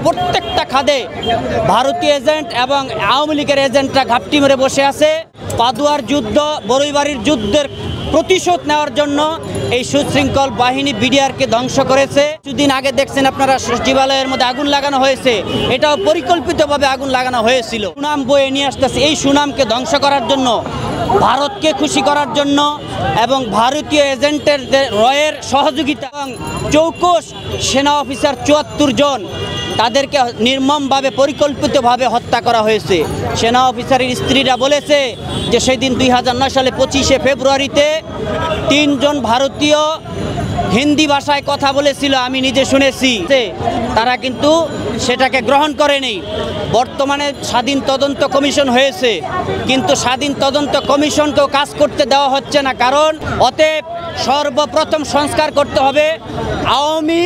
প্রত্যেকটা খাদে ভারতীয় এজেন্ট এবং আওয়ামী লীগের এজেন্টরা ঘাপটি মেরে বসে আছে। পাদুয়ার যুদ্ধ, বড়ইবাড়ির যুদ্ধের প্রতিশোধ নেওয়ার জন্য এই সুশৃঙ্খল বাহিনী বিডিআরকে ধ্বংস করেছে। কিছুদিন আগে দেখছেন আপনারা সচিবালয়ের মধ্যে আগুন লাগানো হয়েছে, এটাও পরিকল্পিতভাবে আগুন লাগানো হয়েছিল। সুনাম বয়ে নিয়ে আসতেছে, এই সুনামকে ধ্বংস করার জন্য, ভারতকে খুশি করার জন্য এবং ভারতীয় এজেন্টের রয়ের সহযোগিতা এবং চৌকস সেনা অফিসার ৭৪ জন তাদেরকে নির্মমভাবে পরিকল্পিতভাবে হত্যা করা হয়েছে। সেনা অফিসারের স্ত্রীরা বলেছে যে সেদিন ২০০৯ সালে ২৫শে ফেব্রুয়ারিতে ৩ জন ভারতীয় হিন্দি ভাষায় কথা বলেছিল, আমি নিজে শুনেছি। তারা কিন্তু সেটাকে গ্রহণ করেনি। বর্তমানে স্বাধীন তদন্ত কমিশন হয়েছে, কিন্তু স্বাধীন তদন্ত কমিশনকেও কাজ করতে দেওয়া হচ্ছে না। কারণ অতএব সর্বপ্রথম সংস্কার করতে হবে আওয়ামী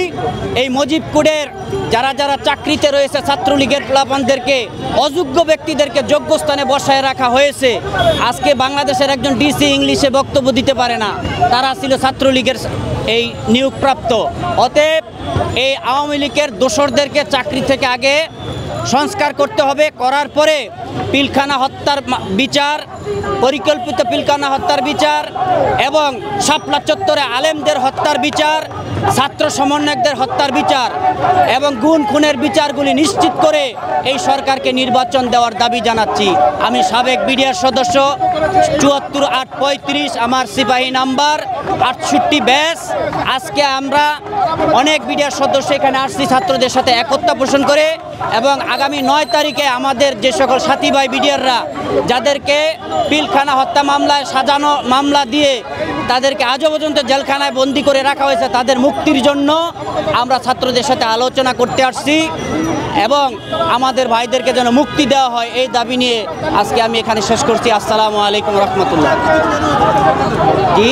এই মুজিবকুড়ের যারা যারা চাকরিতে রয়েছে ছাত্রলীগের প্লাবনদেরকে, অযোগ্য ব্যক্তিদেরকে যোগ্য স্থানে বসায় রাখা হয়েছে। আজকে বাংলাদেশের একজন ডিসি ইংলিশে বক্তব্য দিতে পারে না, তারা ছিল ছাত্রলীগের এই নিয়োগপ্রাপ্ত। অতএব এই আওয়ামী লীগের দোসরদেরকে চাকরি থেকে আগে সংস্কার করতে হবে, করার পরে পিলখানা হত্যার বিচার, পরিকল্পিত পিলখানা হত্যার বিচার এবং শাপলা চত্বরে আলেমদের হত্যার বিচার, ছাত্র সমন্বয়কদের হত্যার বিচার এবং গুম খুনের বিচারগুলি নিশ্চিত করে এই সরকারকে নির্বাচন দেওয়ার দাবি জানাচ্ছি। আমি সাবেক বিডিআর সদস্য ৭৪-৮-৩৫, আমার সিপাহী নাম্বার ৬৮ ব্যাস। আজকে আমরা অনেক বিডিআর সদস্য এখানে আসছি ছাত্রদের সাথে একতা পোষণ করে, এবং আগামী ৯ তারিখে আমাদের যে সকল সাথী ভাই বিডিআররা যাদেরকে পিলখানা হত্যা মামলায় সাজানো মামলা দিয়ে তাদেরকে আজও পর্যন্ত জেলখানায় বন্দি করে রাখা হয়েছে, তাদের মুক্তির জন্য আমরা ছাত্রদের সাথে আলোচনা করতে আসছি এবং আমাদের ভাইদেরকে যেন মুক্তি দেওয়া হয় এই দাবি নিয়ে আজকে আমি এখানে শেষ করছি। আসসালামু আলাইকুম রহমতুল্লাহ। জি।